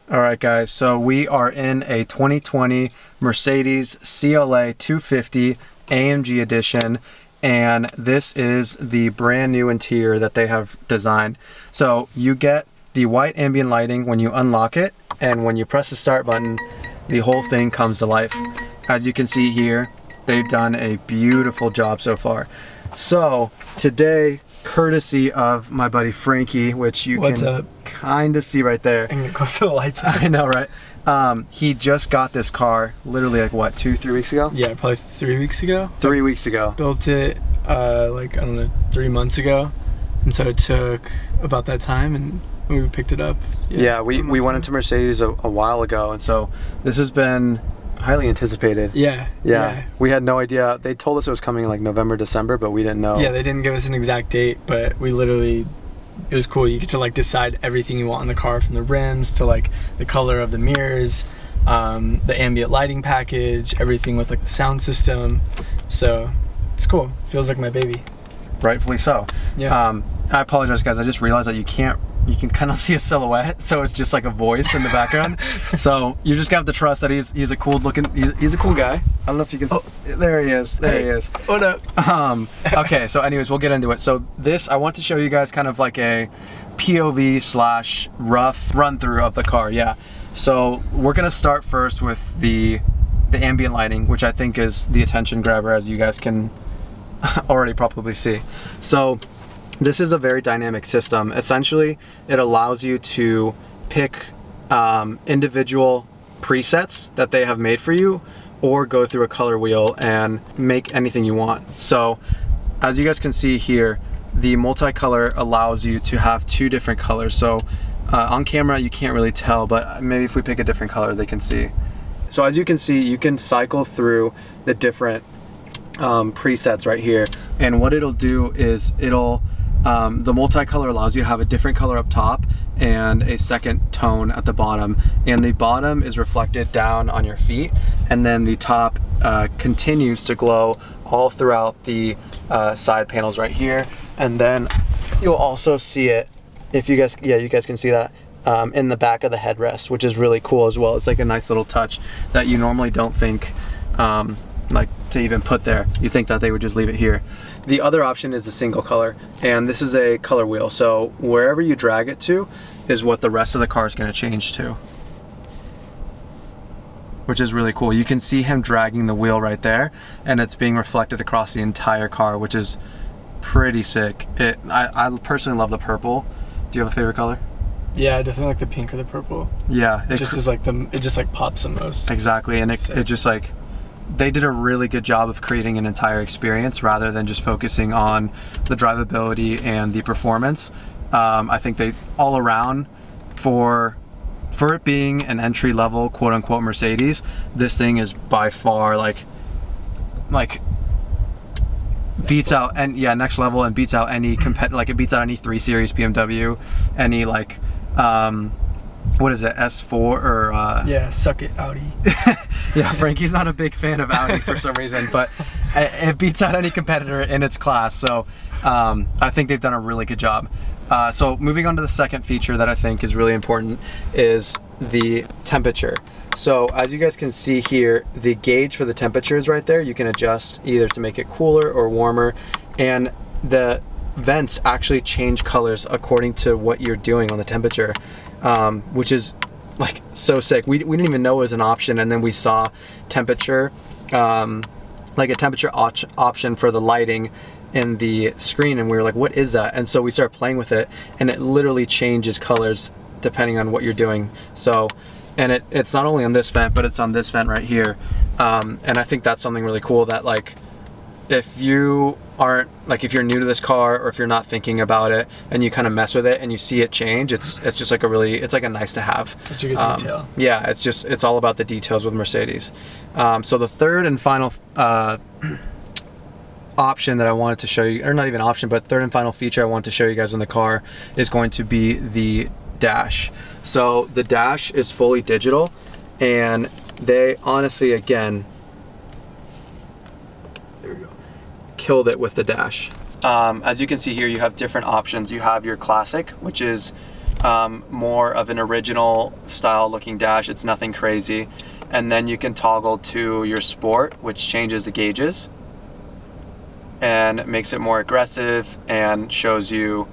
All right, guys, so we are in a 2020 Mercedes CLA 250 AMG edition, and this is the brand new interior that they have designed. So you get the white ambient lighting when you unlock it, and when you press the start button, the whole thing comes to life. As you can see here, they've done a beautiful job so far. So today, courtesy of my buddy Frankie, which you can kind of see right there. And get close to the lights. I know, right? He just got this car literally like what, 2-3 weeks ago? Yeah, probably 3 weeks ago. 3 weeks ago. Built it like, I don't know, 3 months ago. And so it took about that time and we picked it up. Yeah, we went into Mercedes a while ago, and so this has been highly anticipated. Yeah. We had no idea. They told us it was coming in like November, December, but we didn't know. Yeah, they didn't give us an exact date, but we literally, it was cool. You get to like decide everything you want in the car, from the rims to like the color of the mirrors, the ambient lighting package, everything with like the sound system. So it's cool. Feels like my baby. Rightfully so. Yeah. I apologize, guys. I just realized that you can kind of see a silhouette, so it's just like a voice in the background. So you just have to trust that he's a cool looking, he's a cool guy. I don't know if you can, there he is, he is. What up? Okay, so anyways, we'll get into it. So this, I want to show you guys kind of like a POV / rough run through of the car, yeah. So we're gonna start first with the ambient lighting, which I think is the attention grabber, as you guys can already probably see. So this is a very dynamic system. Essentially, it allows you to pick individual presets that they have made for you, or go through a color wheel and make anything you want. So as you guys can see here, the multicolor allows you to have 2 different colors. So on camera you can't really tell, but maybe if we pick a different color they can see. So as you can see, you can cycle through the different presets right here, and what it'll do is the multicolor allows you to have a different color up top and a second tone at the bottom, and the bottom is reflected down on your feet, and then the top continues to glow all throughout the side panels right here. And then you'll also see it, if you guys, you guys can see that in the back of the headrest, which is really cool as well. It's like a nice little touch that you normally don't think like to even put there. You think that they would just leave it here. The other option is a single color, and this is a color wheel. So wherever you drag it to is what the rest of the car is going to change to, which is really cool. You can see him dragging the wheel right there, and it's being reflected across the entire car, which is pretty sick. I personally love the purple. Do you have a favorite color? Yeah, I definitely like the pink or the purple. Yeah, it just like pops the most. Exactly, and it just like, they did a really good job of creating an entire experience rather than just focusing on the drivability and the performance. I think they all around, for it being an entry level quote unquote Mercedes, this thing is by far like beats out, and yeah, next level, and beats out any like it beats out any 3 Series BMW, any like what is it, S4 or yeah, suck it Audi. Yeah, Frankie's not a big fan of Audi for some reason, but it beats out any competitor in its class. So I think they've done a really good job. So moving on to the second feature that I think is really important is the temperature. So as you guys can see here, the gauge for the temperature is right there. You can adjust either to make it cooler or warmer, and the vents actually change colors according to what you're doing on the temperature, which is like so sick. We didn't even know it was an option, and then we saw temperature, like a temperature option for the lighting in the screen, and we were like, what is that? And so we started playing with it, and it literally changes colors depending on what you're doing. So, and it's not only on this vent, but it's on this vent right here, and I think that's something really cool, that like, if you aren't, like, if you're new to this car, or if you're not thinking about it and you kind of mess with it and you see it change, it's just like it's like a nice to have. Such a good detail. Yeah, it's all about the details with Mercedes. So the third and final option that I wanted to show you, or not even option, but third and final feature I wanted to show you guys in the car is going to be the dash. So the dash is fully digital, and they honestly, again, there we go, killed it with the dash. As you can see here, you have different options. You have your classic, which is more of an original style looking dash. It's nothing crazy. And then you can toggle to your sport, which changes the gauges and makes it more aggressive and shows you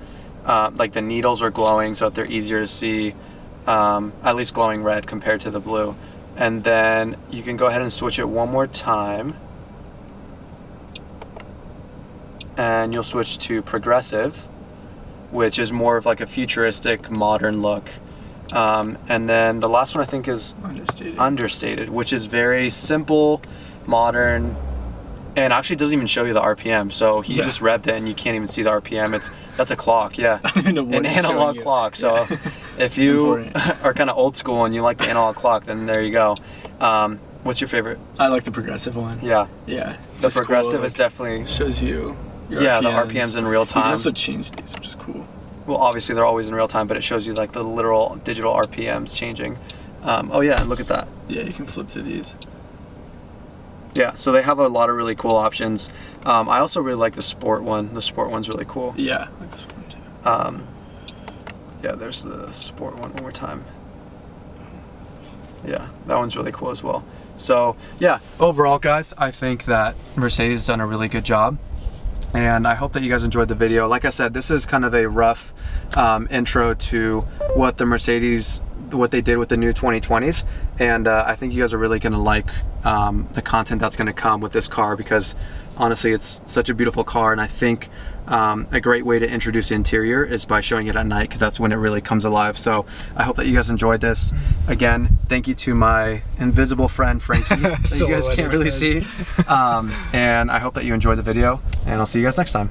like the needles are glowing so that they're easier to see, at least glowing red compared to the blue. And then you can go ahead and switch it one more time and you'll switch to progressive, which is more of like a futuristic modern look. And then the last one I think is understated, which is very simple, modern, and actually doesn't even show you the RPM. So he just revved it and you can't even see the RPM. That's a clock, yeah. I don't even know what an analog clock. So if you are kind of old school and you like the analog clock, then there you go. What's your favorite? I like the progressive one. Yeah. Yeah. The progressive is definitely shows you your RPMs. RPMs. The RPMs in real time. You can also change these, which is cool. Well, obviously they're always in real time, but it shows you like the literal digital RPMs changing. Oh yeah, and look at that. Yeah, you can flip through these. Yeah, so they have a lot of really cool options. I also really like the sport one. The sport one's really cool. Yeah, I like this one too. Yeah, there's the sport one more time. Yeah, that one's really cool as well. So yeah, overall guys, I think that Mercedes has done a really good job. And I hope that you guys enjoyed the video. Like I said, this is kind of a rough intro to what the Mercedes, what they did with the new 2020s. And I think you guys are really gonna like the content that's gonna come with this car, because honestly, it's such a beautiful car. And I think a great way to introduce the interior is by showing it at night, because that's when it really comes alive. So I hope that you guys enjoyed this. Again, thank you to my invisible friend, Frankie, that you guys can't really see. And I hope that you enjoyed the video, and I'll see you guys next time.